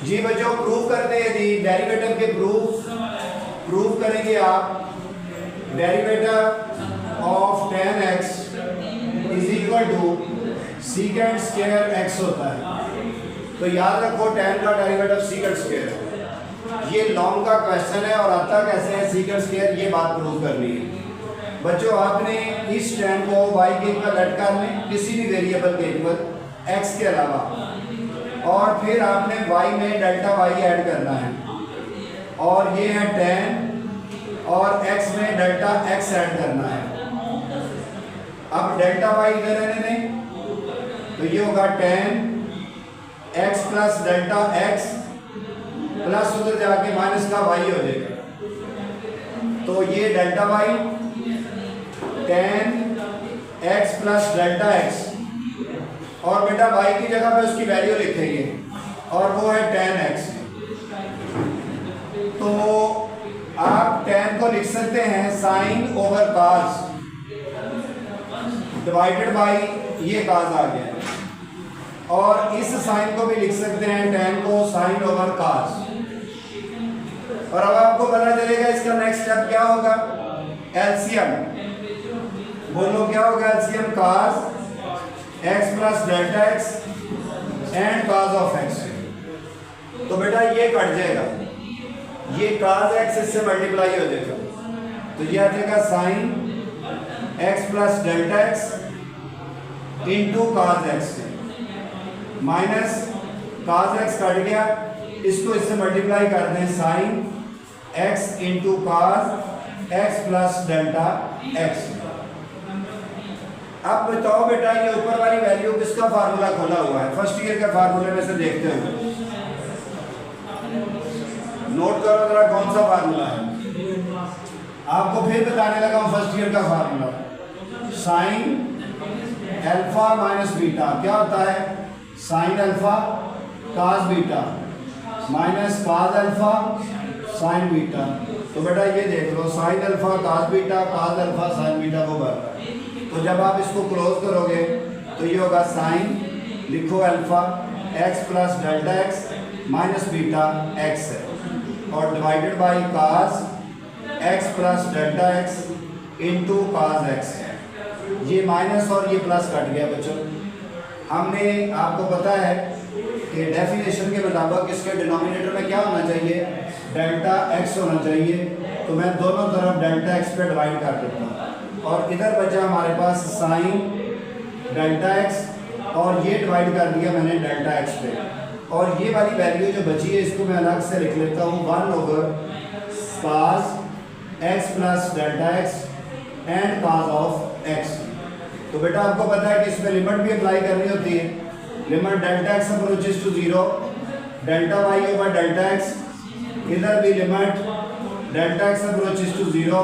जी बच्चों प्रूव करते हैं जी डेरिवेटिव के प्रूफ करेंगे आप। Derivative of tan x is equal to secant square x होता है। तो याद रखो tan का डेरिवेटिव सीकेंड स्क्वायर है। ये लॉन्ग का क्वेश्चन है और आता कैसे है सीकेंड स्क्वायर, ये बात प्रूव करनी है। बच्चों आपने इस tan को y के इक्वल ऐड कर लें किसी भी वेरिएबल के इक्वल x के अलावा, और फिर आपने y में डेल्टा y ऐड करना है, और ये है tan और x में डेल्टा x ऐड करना है। अब डेल्टा y इधर रहने दें तो ये होगा tan x plus delta x plus उधर जाके माइनस का y हो जाएगा। तो ये delta y tan x plus delta x, और बेटा y की जगह पे उसकी वैल्यू लिखेंगे और वो है tan x। तो आप tan को लिख सकते हैं sin over cos divided by ये cos आ गया, और इस sin को भी लिख सकते हैं tan को sin ओवर cos। और अब आपको पता चलेगा इसका नेक्स्ट स्टेप क्या होगा, एलसीएम। बोलो क्या होगा LCM, cos x plus delta x and cos of x। तो बेटा ये कट जाएगा, ये cos x इससे मल्टीप्लाई हो जाएगा, तो ये आ जाएगा sin x plus delta x into cos x minus cos x cut गया, इसको इससे मल्टीप्लाई कर दें sin x into cos x plus delta x। अब बताओ बेटा ये ऊपर वाली वैल्यू किसका फार्मूला खोला हुआ है, फर्स्ट ईयर के फार्मूले में से देखते हो, नोट करो जरा कौन सा फार्मूला है। आपको फिर बताने लगा हूं फर्स्ट ईयर का formula, sine alpha minus beta क्या होता है, sine alpha cos beta minus cos alpha sine beta. तो बेटा ये देख लो sine alpha cos beta cos alpha sine beta को बराबर, तो जब आप इसको क्लोज करोगे तो ये होगा साइन लिखो alpha x plus delta x minus beta x है, और divided by cos x plus delta x into cos x। ये माइनस और ये प्लस कट गया बच्चों। हमने आपको पता है कि डेफिनेशन के मुताबिक इसके डिनोमिनेटर में क्या होना चाहिए, डेल्टा x होना चाहिए, तो मैं दोनों तरफ डेल्टा x पे डिवाइड कर देता हूँ, और इधर बचा हमारे पास साइन डेल्टा x और ये डिवाइड कर दिया मैंने डेल्टा x पे, और ये वाली वैल्यू जो बची है इसको मैं अलग से लिख लेता हूँ 1 over cos x plus delta x and cos of x। तो बेटा आपको पता है कि इसमें लिमिट भी अप्लाई करनी होती है, limit delta x approaches to 0 delta y over delta x, इधर भी limit delta x approaches to 0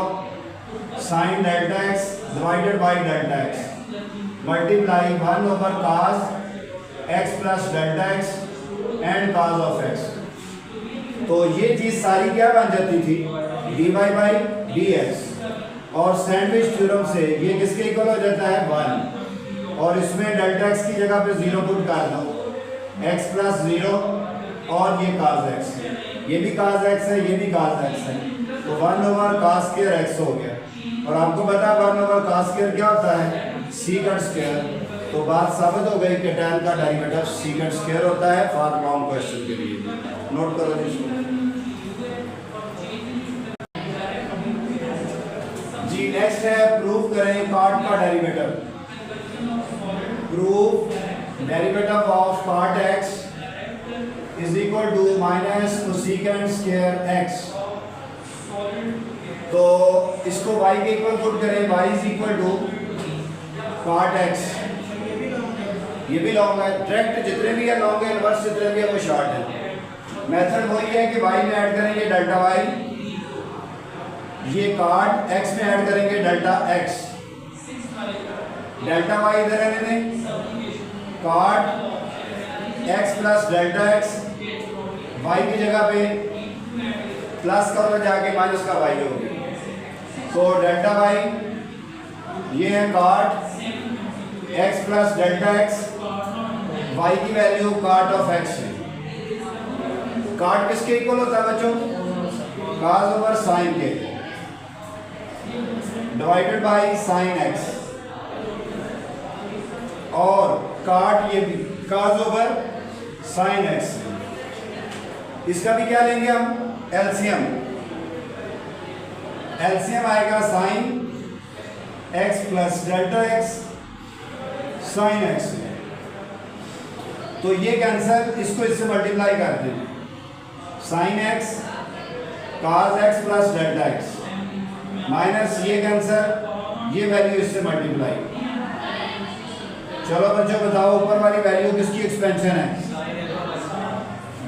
sin delta x divided by delta x multiply 1 over cos x plus delta x and cos of x। तो ये चीज सारी क्या बन जाती थी, dy बाई dx, और सैंडविच थ्योरम से ये किसके इक्वल हो जाता है 1, और इसमें डेल्टा x की जगह पे 0 पुट कर दो, x प्लस 0 और ये cos x, ये भी cos x है ये भी cos x है, तो 1 ओवर cos स्क्वायर x हो गया। और आपको पता है 1 ओवर cos स्क्वायर क्या होता है, सीकेंड स्क्वायर। तो बात साबित हो गई कि tan का डेरिवेटिव सीकेंड स्क्वायर होता है फॉर लॉन्ग क्वेश्चन के लिए। नोट करो इसको जी। नेक्स्ट है प्रूफ करें cot का derivative. Proof derivative of cot x is equal to minus cosecant square x। तो इसको y के इक्वल पुट करें, y is equal to cot x, ये भी लॉन्ग है, डायरेक्ट जितने भी है लॉन्ग है, इनवर्स जितने भी है वो शॉर्ट है। मेथड वही है कि y में ऐड करेंगे डेल्टा y, ये cot x में ऐड करेंगे डेल्टा x, डेल्टा y इधर रहने दें, cot x plus delta x, y की जगह पे प्लस का और जाके माइनस का y होगी, तो डेल्टा y ये है cot x plus delta x, y की वैल्यू cot ऑफ x है, काट किसके इक्वल होता है बच्चों? cos ओवर साइन के डिवाइडेड बाई साइन एक्स, और काट ये भी cos ओवर साइन एक्स। इसका भी क्या लेंगे हम? एलसीएम। एलसीएम आएगा sign x plus delta x sine x. तो ये कैंसर, इसको इससे मल्टीप्लाई कर दें, sine x cos x plus delta x minus ये कैंसर, ये वैल्यू इससे मल्टीप्लाई। चलो बच्चों बताओ ऊपर वाली वैल्यू किसकी एक्सपेंशन है?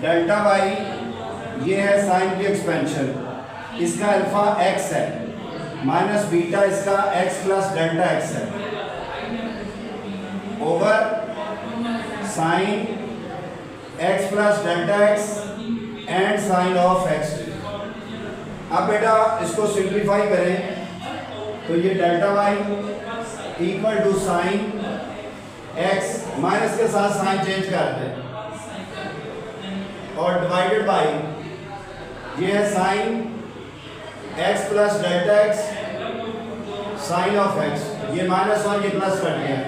डेल्टा बाई ये है साइन की एक्सपेंशन, इसका अल्फा एक्स है माइनस बीटा इसका एक्स प्लस डेल्टा एक्स है, over sine x plus delta x and sine of x. अब बेटा इसको सिंप्लीफाई करें तो ये delta y equal to sine x, minus के साथ साइन चेंज कर दें, और डिवाइडेड बाई ये है sine x plus delta x sine of x, ये माइनस वन ये प्लस कट गया,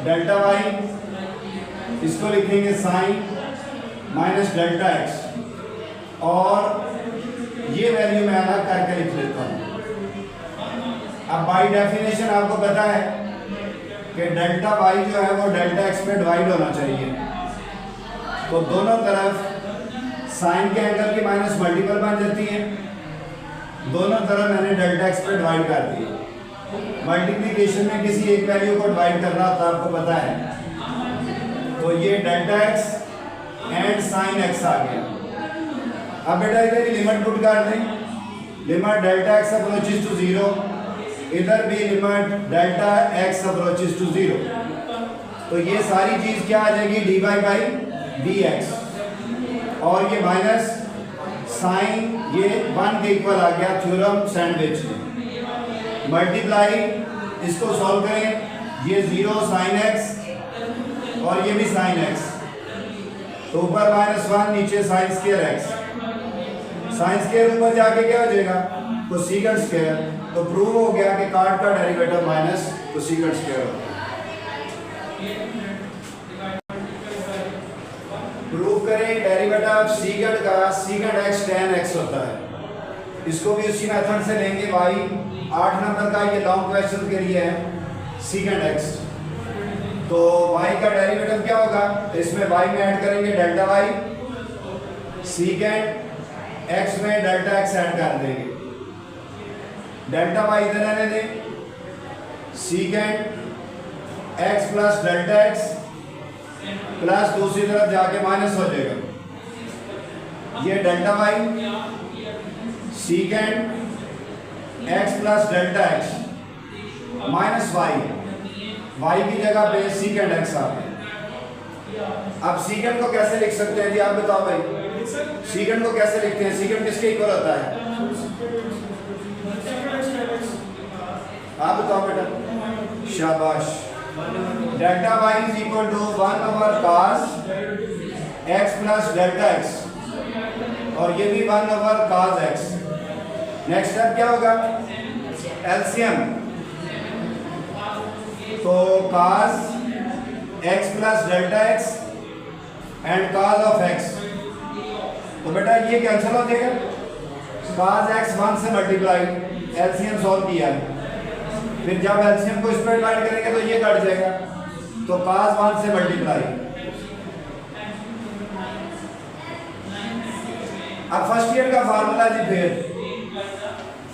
डेल्टा वाई इसको लिखेंगे साइन माइनस डेल्टा एक्स, और ये वैल्यू मैं अलग करके लिख लेता हूँ। अब बाई डेफिनेशन आपको पता है कि डेल्टा वाई जो है वो डेल्टा एक्स पे डिवाइड होना चाहिए, तो दोनों तरफ साइन के एंगल की माइनस मल्टीपल बन जाती है, दोनों तरफ मैंने डेल्टा एक्स पे डिवाइड कर दिया। मल्टीप्लिकेशन में किसी एक वैल्यू को डिवाइड करना होता है, आपको पता है, तो ये delta x and sine x आ गया। अब बेटा इधर लिमिट पुट कर दें, limit delta x approaches to zero, इधर भी limit delta x approaches to zero, तो ये सारी चीज क्या आ जाएगी? D Y by D x, और ये माइनस साइन ये 1 के इक्वल आ गया, थ्योरम सैंडविच। मल्टीप्लाई इसको सॉल्व करें, ये 0 साइन एक्स और ये भी साइन एक्स, तो ऊपर माइनस 1 नीचे sine square x, sine square ऊपर जाके क्या हो जाएगा? Cosecant square. तो प्रूव हो गया कि कार्ड का डेरिवेटिव माइनस कोसेकेंट स्क्वायर होता है। प्रूव करें डेरिवेटिव सीकेंट का सीकेंट एक्स tan x होता है। इसको भी उसी मेथड से लेंगे भाई, 8 नंबर का ये लॉन्ग क्वेश्चन के लिए है सीकेंट x। तो y का डेरिवेटिव क्या होगा? इसमें y में ऐड करेंगे डेल्टा y, सीकेंट x में डेल्टा x ऐड कर देंगे, डेल्टा y इधर आने दें, secant x plus delta x plus दूसरी तरफ जाके माइनस हो जाएगा, ये delta y secant x plus delta x minus y की जगह पे सीकेंट x आ गया। अब सीकेंट को कैसे लिख सकते हैं जी, आप बताओ भाई, सीकेंट को कैसे लिखते हैं? सीकेंट किसके इक्वल होता है? आप बताओ बेटा, शाबाश। Delta y is equal to 1 over cos x plus delta x, और ये भी 1 over cos x। Next step क्या होगा? एलसीएम, तो cos x plus delta x and cos of x, तो बेटा ये कैंसिल हो जाएगा, cos x 1 से मल्टीप्लाई, एलसीएम सॉल्व किया, फिर जब एलसीएम को इस पर डिवाइड करेंगे तो ये कट जाएगा, तो cos 1 से मल्टीप्लाई। अब फर्स्ट ईयर का फार्मूला जी, फिर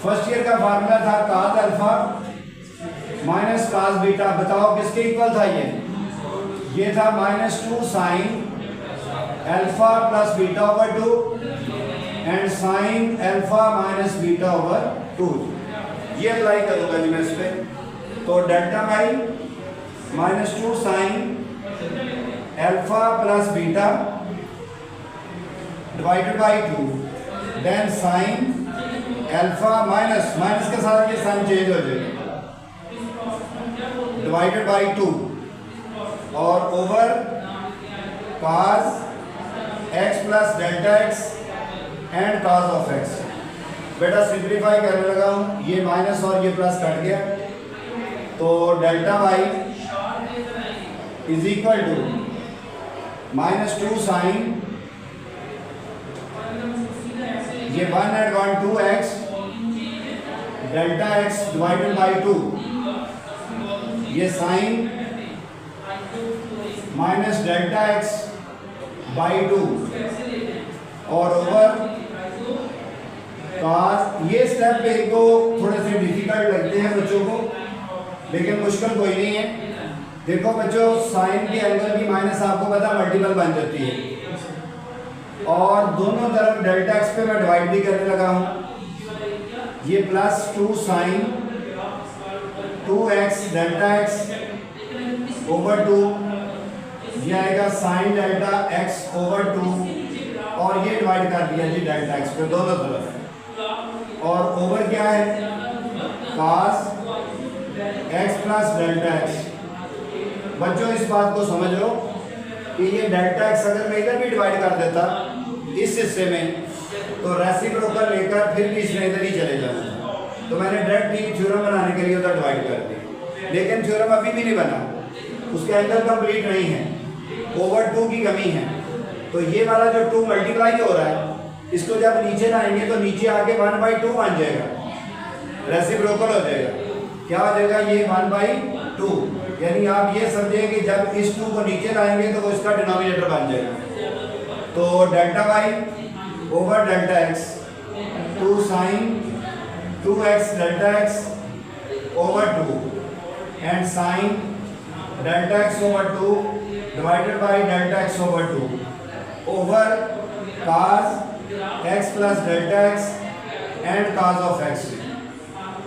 फर्स्ट ईयर का फार्मूला था cos alpha minus cos beta, बताओ किसके इक्वल था? ये था -2 sine alpha plus beta over 2 and sine alpha minus beta over 2। ये अप्लाई करूंगा जी मैं इस पे, तो delta by -2 sine alpha plus beta divided by 2, then sine alpha minus के साथ ये साइन चेंज हो जाएगा, डिवाइडेड बाई 2, और over cos x plus delta x and cos of x. बेटा सिंप्लीफाई करने लगा हूँ, ये माइनस और ये प्लस कट गया, तो delta y is equal to -2 sine ये 1 and 1 2x delta x divided by 2 ये sine minus delta x by 2 और ओवर cos। ये स्टेप पे को थोड़े से डिफिकल्ट लगते हैं बच्चों को, लेकिन मुश्किल कोई नहीं है। देखो बच्चों, साइन के एंगल की माइनस आपको पता मल्टीपल बन जाती है, और दोनों तरफ डेल्टा एक्स पे मैं डिवाइड भी करने लगा हूँ। ये +2 sine 2x delta x over 2, ये आएगा साइन डेल्टा x ओवर 2, और ये डिवाइड कर दिया जी डेल्टा एक्स पे दोनों तरफ, और ओवर क्या है cos x plus delta x. बच्चों इस बात को समझ लो कि ये डेल्टा एक्स अगर मैं इधर भी डिवाइड कर देता इस हिस्से में, तो रेसिप्रोकल लेकर फिर भी इसने इधर ही चले जाना था, तो मैंने डायरेक्ट ही थ्योरम बनाने के लिए उधर डिवाइड कर दी, लेकिन थ्योरम अभी भी नहीं बना, उसके एंगल कंप्लीट नहीं है, ओवर 2 की कमी है। तो ये वाला जो 2 मल्टीप्लाई हो रहा है, इसको जब नीचे लाएंगे तो नीचे आके 1/2 बन जाएगा, रेसिप्रोकल हो जाएगा। क्या हो जाएगा ये 1/2, यानी आप ये समझे कि जब इस 2 को नीचे लाएंगे तो वो इसका डिनोमिनेटर बन जाएगा। तो delta Y over delta X 2 sine 2x delta X over 2 and sine delta X over 2 divided by delta X over 2 over cos x plus delta x and cos of x।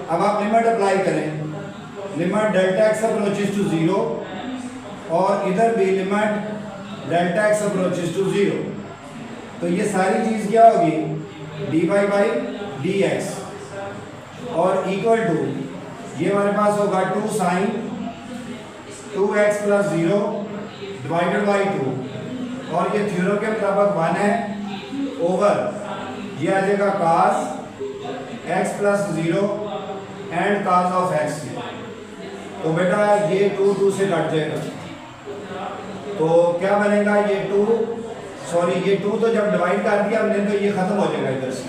अब आप limit apply करें, limit delta x approaches to 0, और इधर भी limit delta x approaches to 0, तो ये सारी चीज़ क्या होगी dy बाई डी एक्स, और इक्वल टू ये हमारे पास होगा 2 sine 2x plus 0 divided by 2, और ये थ्योरम के मुताबिक 1 है, ओवर ये आ जाएगा cos x plus 0 and cos of x। तो बेटा ये 2 से कट जाएगा, तो क्या बनेगा ये 2 तो जब डिवाइड कर दिया हमने तो ये खत्म हो जाएगा इधर से,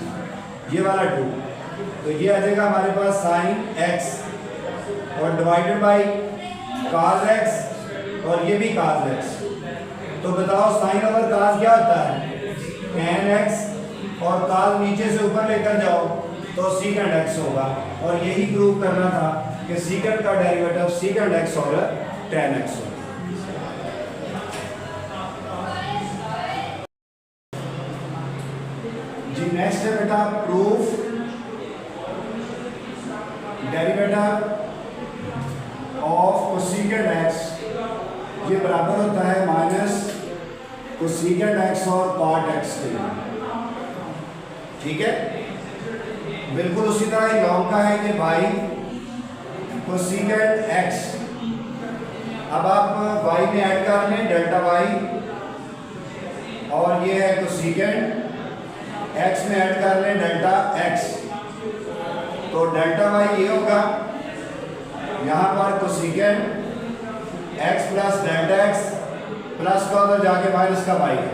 ये वाला 2, तो ये आ जाएगा हमारे पास साइन x और डिवाइडेड बाई cos x, और ये भी cos x। तो बताओ साइन ओवर cos क्या होता है tan x, और cos नीचे से ऊपर लेकर जाओ तो secant x होगा, और यही प्रूव करना था कि secant का डेरिवेटिव secant x और tan x होगा। जी नेक्स्ट है बेटा proof derivative of cosecant x, ये बराबर होता है माइनस कोसेकेंट x और कॉट x के। ठीक है, बिल्कुल उसी तरह लॉग का है ये y कोसेकेंट x। अब आप y में ऐड कर लें डेल्टा y, और ये है कोसेकेंट x में ऐड कर लें डेल्टा x, तो डेल्टा y ये होगा यहाँ पर cosecant x plus delta x plus का उधर जाके माइनस का y है,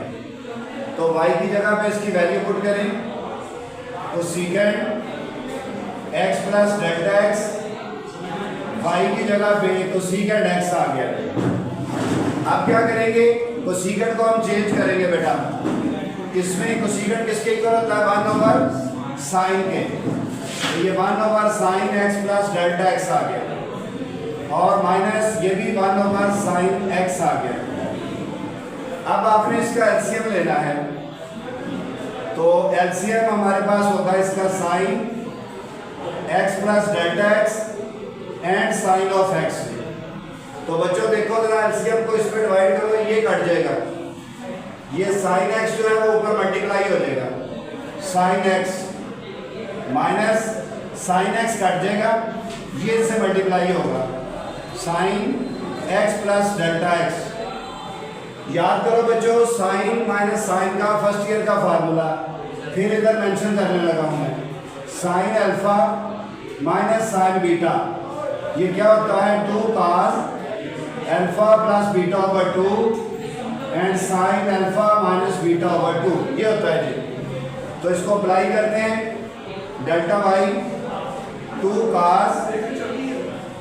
तो y की जगह पे इसकी वैल्यू पुट करें, cosecant x plus delta x, y की जगह पे कोसेकेंट x आ गया। अब क्या करेंगे, कोसेकेंट को हम चेंज करेंगे बेटा, इसमें कोसेकेंट किसके इक्वल होता है 1 ओवर साइन के, तो ये 1 over sine x plus delta x आ गया, और माइनस ये भी 1 ओवर साइन x आ गया। अब आपने इसका एलसीएम लेना है, तो एलसीएम हमारे पास होगा इसका sine x plus delta x and sine of x। तो बच्चों देखो जरा एलसीएम को इसमें डिवाइड करो, ये कट जाएगा, ये साइन x जो है वो ऊपर मल्टीप्लाई हो जाएगा, sine x minus sine x cut जाएगा, ये इससे मल्टीप्लाई होगा sine x plus delta x, याद करो बच्चों, साइन माइनस साइन का फर्स्ट ईयर का फार्मूला, फिर इधर मेंशन करने लगा हूं मैं, sine alpha minus sine beta, ये क्या होता है 2 cos alpha plus beta over 2 and sine alpha minus beta over 2, ये होता है जी। तो इसको अप्लाई करते हैं, delta by 2 cos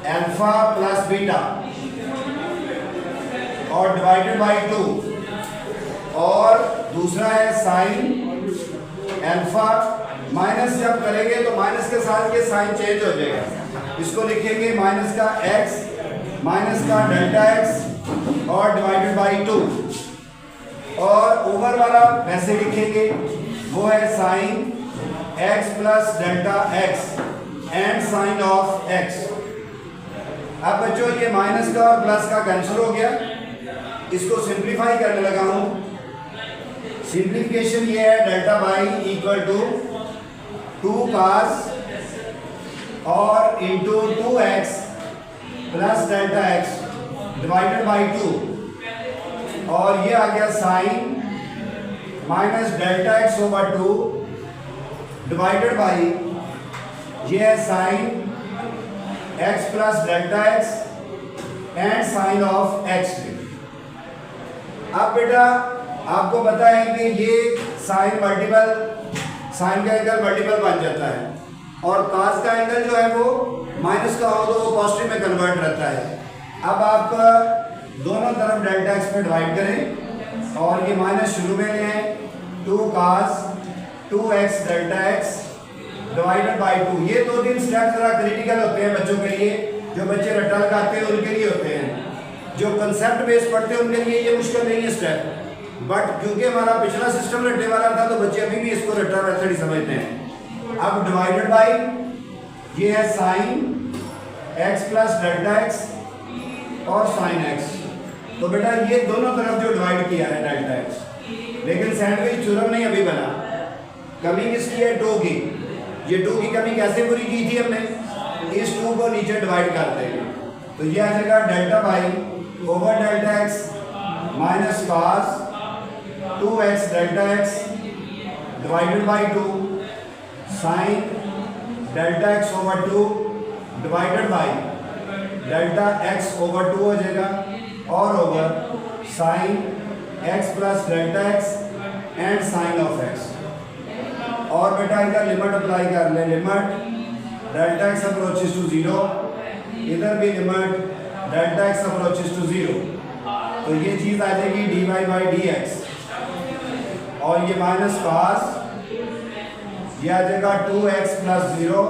alpha plus beta और डिवाइडेड बाई 2, और दूसरा है साइन अल्फा, माइनस जब करेंगे तो माइनस के साथ ये साइन चेंज हो जाएगा, इसको लिखेंगे माइनस का x माइनस का डेल्टा x और डिवाइडेड बाई 2, और ओवर वाला वैसे लिखेंगे, वो है sine x plus delta x and sine of x। अब बच्चों ये माइनस का और प्लस का कैंसिल हो गया, इसको सिंप्लीफाई करने लगा हूं। सिंप्लीफिकेशन ये है delta by equal to 2 cos और into 2x plus delta x divided by 2, और ये आ गया sine minus delta x over 2 divided by, ये है sine x plus delta x and sine of x। अब बेटा आपको पता है कि ये साइन मल्टीपल, साइन का एंगल मल्टीपल बन जाता है, और cos का एंगल जो है वो माइनस का हो तो वो पॉजिटिव में कन्वर्ट रहता है। अब आप दोनों तरफ डेल्टा x पे डिवाइड करें, और ये माइनस शुरू में ले आए, 2 cos 2x delta x divided by 2। ये 2-3 स्टेप जरा क्रिटिकल होते हैं बच्चों के लिए, जो बच्चे रट्टा लगाते हैं उनके लिए होते हैं, जो कंसेप्ट बेस पढ़ते हैं उनके लिए ये मुश्किल नहीं है स्टेप, बट क्योंकि हमारा पिछला सिस्टम रट्टे वाला था तो बच्चे अभी भी इसको रट्टा मेथड ही समझते हैं। अब डिवाइडेड बाई, ये है sine x plus delta x और साइन x, तो बेटा ये दोनों तरफ जो डिवाइड किया है डेल्टा x, लेकिन सैंडविच थ्योरम नहीं अभी बना, कमी किसकी है 2 की। ये 2 की कमी कैसे पूरी की थी हमने, इस 2 को नीचे डिवाइड कर देंगे, तो ये आ जाएगा delta by over delta x minus cos 2x delta x divided by 2 sine delta x over 2 divided by delta x over 2 हो जाएगा, और over sine x plus delta x and sine of x। और बेटा इधर limit apply कर ले, limit delta x approaches to 0, इधर भी limit delta x approaches to 0, तो ये चीज आ जाएगी dy बाई dx, और ये माइनस cos, ये आ जाएगा 2x प्लस 0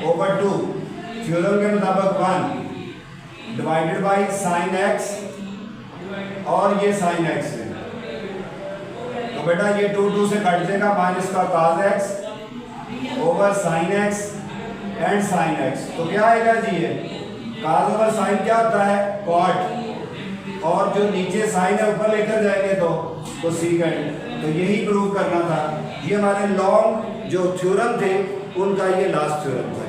ओवर 2, थ्योरम के मुताबिक 1 डिवाइडेड बाई साइन x, और ये साइन x है, तो बेटा ये 2 से कट जाएगा, माइनस का cos x over sine x and sine x, तो क्या आएगा जी, ये cos ओवर साइन क्या होता है cot, और जो नीचे साइन है ऊपर लेकर जाएंगे तो सीकेंड, तो यही प्रूव करना था। ये हमारे लॉन्ग जो थ्योरम थे उनका ये लास्ट थ्योरम था,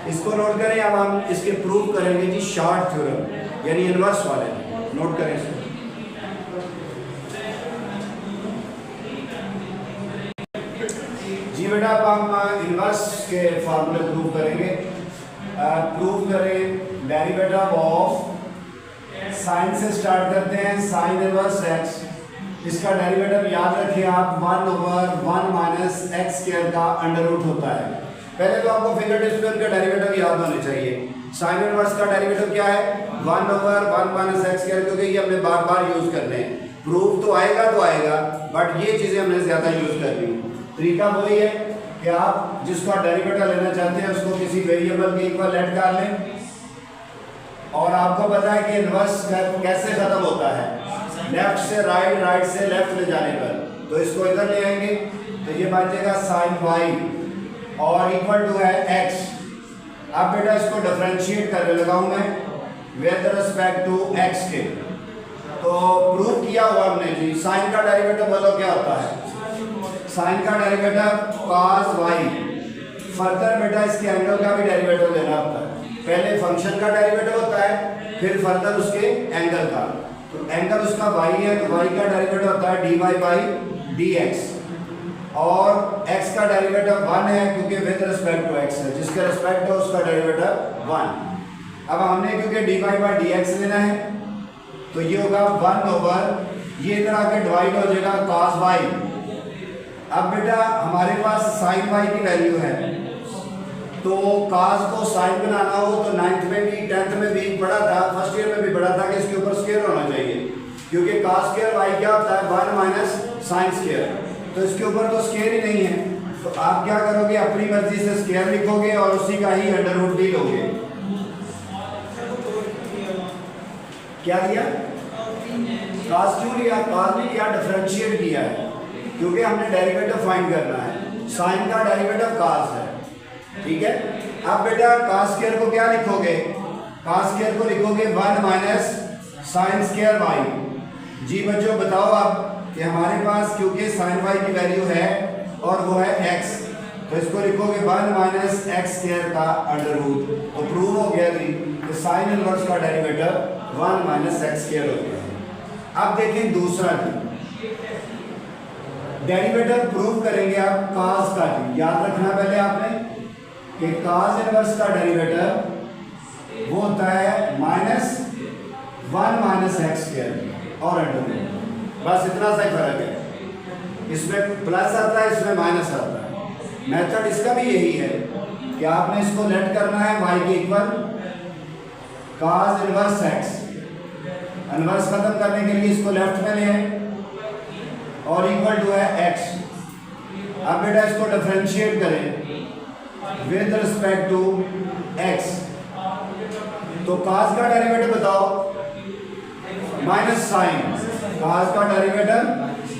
इसको नोट करें। अब हम इसके प्रूव करेंगे जी शॉर्ट थ्योरम, यानी इनवर्स वाले, नोट करें इसको। जी बेटा अब हम इनवर्स के फार्मूले प्रूव करेंगे। प्रूव करें डेरिवेटिव ऑफ, साइन से स्टार्ट करते हैं, साइन इनवर्स x, इसका डेरिवेटिव याद रखें आप 1 ओवर 1 माइनस एक्स स्क्वायर का अंडर रूट होता है। पहले तो आपको फिंगर टिप्स पे उनका डेरिवेटिव याद होने चाहिए। साइन इनवर्स का डेरिवेटिव क्या है 1 ओवर 1 माइनस एक्स स्क्वायर, क्योंकि ये हमने बार बार यूज करने हैं। प्रूफ तो आएगा, बट ये चीजें हमने ज्यादा यूज करनी। तरीका वही है कि आप जिसका डेरिवेटिव लेना चाहते हैं उसको किसी वेरिएबल के इक्वल लेट कर लें, और आपको पता है कि इनवर्स कैसे खत्म होता है, लेफ्ट से राइट, राइट से लेफ्ट ले जाने पर। तो इसको इधर ले आएंगे तो ये बन जाएगा साइन y और इक्वल टू है x। अब बेटा इसको डिफरेंशिएट करने लगा हूं मैं विद रिस्पेक्ट टू x के। तो प्रूव किया हुआ हमने जी, साइन का डेरिवेटिव बोलो क्या होता है, साइन का डेरिवेटिव cos y। फर्दर बेटा इसके एंगल का भी डेरिवेटिव लेना होता है। पहले फंक्शन का डेरिवेटिव होता है, फिर फर्दर उसके एंगल का। तो एंगल उसका y है, तो y का डेरिवेटिव होता है dy/dx, और x का डेरिवेटिव 1 है क्योंकि विद रिस्पेक्ट टू x है, जिसका रिस्पेक्ट है उसका डेरिवेटिव 1। अब हमने क्योंकि dy/dx लेना है तो ये होगा 1 ओवर, ये इधर आके डिवाइड हो जाएगा cos y। अब बेटा हमारे पास sin y की वैल्यू है, तो cos को sin बनाना हो तो 9th में भी 10th में भी पढ़ा था, फर्स्ट ईयर में भी पढ़ा था कि इसके ऊपर स्क्वायर होना चाहिए, क्योंकि cos स्क्वायर y क्या होता है 1 माइनस sin स्क्वायर, तो इसके ऊपर तो स्क्वायर ही नहीं है। तो आप क्या करोगे, अपनी मर्जी से स्क्वायर लिखोगे और उसी का ही अंडर रूट भी लोगे। क्या लिया? cos क्यों लिया? cos नहीं लिया, डिफरेंशिएट किया है, क्योंकि हमने डेरिवेटिव फाइंड करना है। sin का डेरिवेटिव cos है, ठीक है। अब बेटा cos स्क्वायर को क्या लिखोगे? cos स्क्वायर को लिखोगे 1 माइनस sin स्क्वायर y। जी बच्चों बताओ आप कि हमारे पास क्योंकि sin y की वैल्यू है और वो है x, तो इसको लिखोगे 1 माइनस x स्क्वायर का अंडर रूट। तो प्रूव हो गया कि sin इनवर्स का डेरिवेटिव 1 माइनस x स्क्वायर होता है। अब देखें दूसरा डेरिवेटिव प्रूव करेंगे आप cos का। याद रखना पहले आपने कि cos इनवर्स का डेरिवेटिव वो होता है -1 माइनस x स्क्वायर और अंडर रूट, बस इतना सा ही फर्क है। इसमें प्लस आता है, इसमें माइनस आता है। मेथड इसका भी यही है कि आपने इसको लेट करना है y के equal cos inverse x, inverse खत्म करने के लिए इसको लेफ्ट में ले आए और इक्वल टू है x। अब बेटा इसको डिफरेंशिएट करें विद रिस्पेक्ट टू x, तो cos का डेरिवेटिव बताओ माइनस साइन, cos का derivative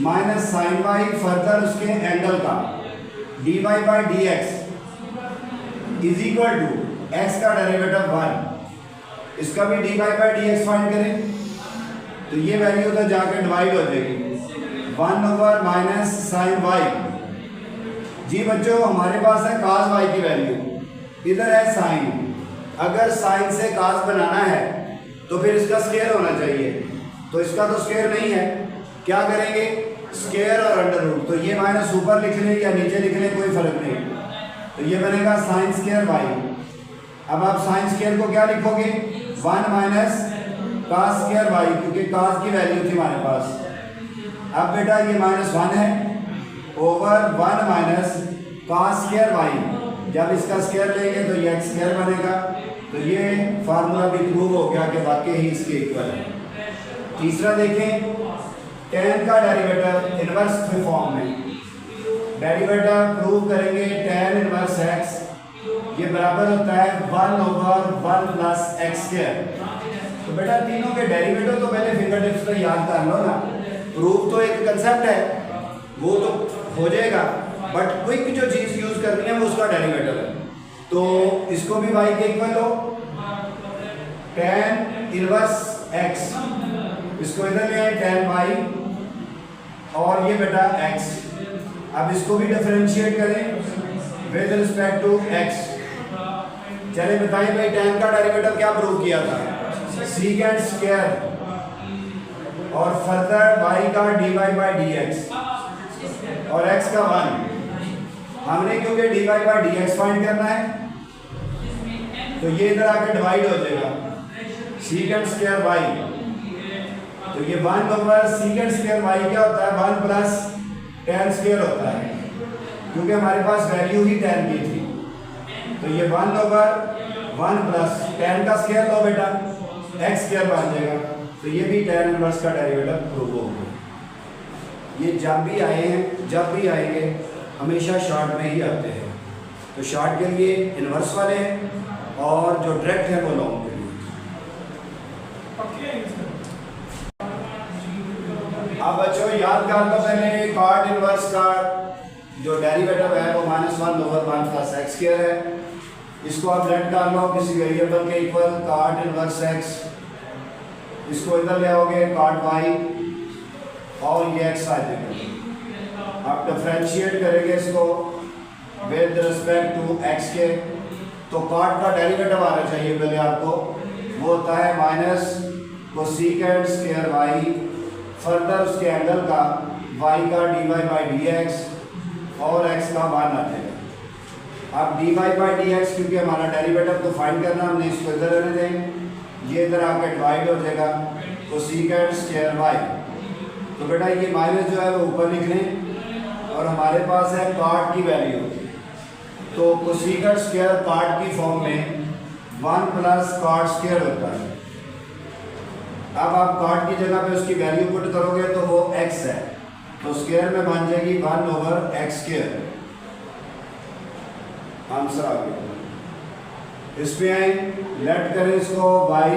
minus sine y, further उसके एंगल का dy/dx is equal to x का डेरिवेटिव 1, इसका भी dy/dx फाइंड करें तो ये वैल्यू तो जाकर डिवाइड हो जाएगी 1 ओवर माइनस साइन y। जी बच्चों हमारे पास है cos y की वैल्यू, इधर है साइन। अगर साइन से cos बनाना है तो फिर इसका स्क्वायर होना चाहिए, तो इसका तो स्क्वायर नहीं है। क्या करेंगे? स्क्वायर और अंडर रूट, तो ये माइनस ऊपर लिख लें या नीचे लिख लें कोई फर्क नहीं, तो ये बनेगा साइन स्क्वायर y। अब आप साइन स्क्वायर को क्या लिखोगे? 1 माइनस cos स्क्वायर y, क्योंकि cos की वैल्यू थी हमारे पास। अब बेटा ये -1 है over 1 minus cos square y, जब इसका स्क्वायर लेंगे तो ये x स्क्वायर बनेगा। तो ये फार्मूला भी प्रूव हो गया कि वाकई ही इसके इक्वल है। तीसरा देखें, tan का डेरिवेटिव इनवर्स फॉर्म में, डेरिवेटिव प्रूव करेंगे tan इनवर्स x, ये बराबर होता है 1 ओवर 1 प्लस x स्क्वायर। तो बेटा तीनों के डेरिवेटिव तो पहले फिंगर टिप्स पे याद कर लो ना, प्रूफ तो एक कंसेप्ट है वो तो हो जाएगा, बट क्विक जो चीज यूज करनी है वो उसका डेरिवेटिव है। तो इसको भी y के इक्वल लो, tan इनवर्स x, इसको इधर ले आए tan y और ये बेटा x। अब इसको भी डिफरेंशिएट करें विद रिस्पेक्ट टू x। चले बताइए भाई tan का डेरिवेटिव क्या प्रूव किया था? secant स्क्वायर और फर्दर y का dy/dx और x का 1। हमने क्योंकि dy/dx फाइंड करना है तो ये इधर आकर डिवाइड हो जाएगा secant स्क्वायर y, तो ये 1 ओवर secant स्क्वायर y क्या होता है? 1 प्लस tan स्क्वायर होता है, क्योंकि हमारे पास वैल्यू ही tan की थी। तो ये 1 ओवर 1 प्लस tan का स्क्वायर लो बेटा, x स्क्वायर बन जाएगा। तो ये भी tan इनवर्स का डेरिवेटिव प्रूव हो गया। ये जब भी आए हैं, जब भी आएंगे हमेशा शॉर्ट में ही आते हैं। तो शॉर्ट के लिए इनवर्स वाले हैं और जो डायरेक्ट है वो लॉन्ग के लिए। अब बच्चों याद कर लो पहले cot इनवर्स का जो डेरिवेटिव है वो -1 ओवर 1 प्लस x स्क्वायर है। इसको आप लेट कर लो किसी वेरिएबल के इक्वल cot इनवर्स x, इसको इधर ले आओगे cot y और ये x आ जाएगा। आप डिफरेंशिएट करेंगे इसको विद रिस्पेक्ट टू x के, तो cot का डेरिवेटिव आना चाहिए पहले आपको, वो होता है minus cosecant square Y, further उसके एंगल का वाई का D Y by D x और एक्स का 1 आ जाएगा। अब D Y by D X क्योंकि हमारा डेरिवेटिव तो फाइंड करना, हमने इसको इधर रहने दें, ये इधर आकर डिवाइड हो जाएगा कोसिकेंड स्क्वायर वाई। तो बेटा ये माइनस जो है वो ऊपर लिख लें और हमारे पास है कॉट की वैल्यू, तो कोसिकेंड स्क्वायर कॉट की फॉर्म में 1 प्लस कॉट स्क्वायर होता है। अब आप कॉट की जगह पे उसकी वैल्यू पुट करोगे तो वो x है, तो स्क्वायर में बन जाएगी 1 ओवर एक्स स्क्वायर। आंसर आ गया। इसमें आए लेट करें इसको y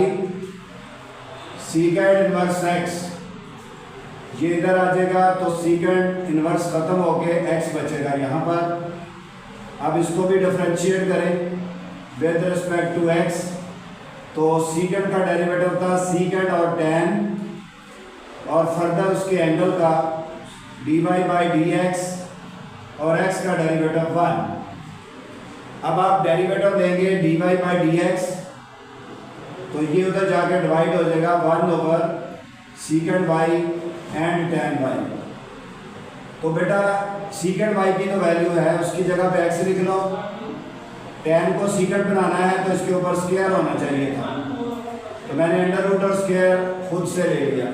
सीकेंड इनवर्स x, ये इधर आ जाएगा तो सीकेंड इनवर्स खत्म होके x बचेगा यहाँ पर। अब इसको भी डिफरेंशिएट करें विद रिस्पेक्ट टू x, तो सीकेंड का डेरिवेटिव था सीकेंड और tan और फर्दर उसके एंगल का D Y by D x और x का डेरिवेटिव 1। अब आप डेरिवेटिव लेंगे D Y by D X, तो ये उधर जाके डिवाइड हो जाएगा 1 over secant Y and tan Y. तो बेटा सीकेंड वाई की तो वैल्यू है, उसकी जगह पे x लिख लो। tan को सीकेंड बनाना है तो इसके ऊपर स्क्वायर होना चाहिए था, तो मैंने अंडर रूट और स्क्वायर खुद से ले लिया।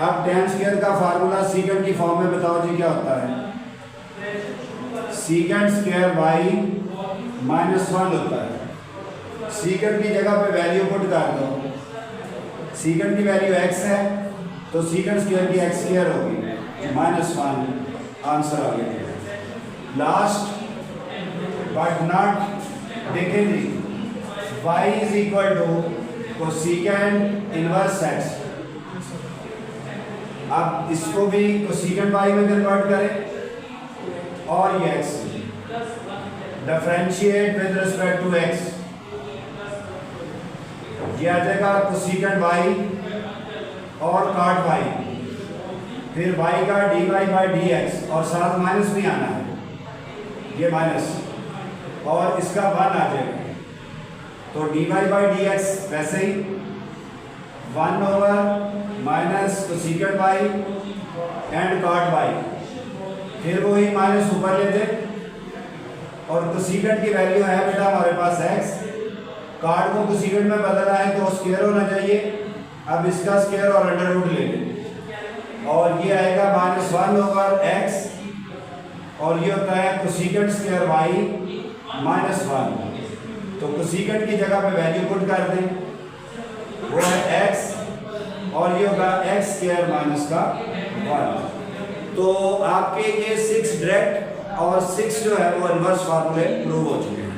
अब tan स्क्वायर का फार्मूला सीकेंड की फॉर्म में बताओ जी क्या होता है? सीकेंड स्क्वायर वाई -1 होता है। सीकेंड की जगह पे वैल्यू पुट कर दो, सीकेंड की वैल्यू x है तो सीकेंड स्क्वायर की x स्क्वायर होगी -1। आंसर आ गया। लास्ट बट नॉट, देखें जी y is equal to cosecant inverse x। अब इसको भी कोसिकेंड y में कन्वर्ट करें और ये x differentiate with respect to x, ये आ जाएगा कोसिकेंड y और कॉट y, फिर y का D Y by D x और साथ माइनस भी आना है, ये माइनस और इसका 1 आ जाएगा, तो D Y by D X वैसे ही 1 over minus cosecant Y and cot Y, फिर वही माइनस ऊपर ले दे और कोसिकेंड की वैल्यू है बेटा हमारे पास x, कॉट को कोसिकेंड में बदलना है तो स्क्वायर होना चाहिए। अब इसका स्क्वायर और अंडर रूट ले लें और ये आएगा -1 ओवर x और ये होता है कोसिकेंड स्क्वायर y -1। तो कोसिकेंड की जगह पे वैल्यू पुट कर दें, वो है x और ये होगा x स्क्वायर माइनस का 1। तो आपके ये 6 डायरेक्ट और 6 जो है वो इनवर्स फार्मूले प्रूव हो चुके हैं।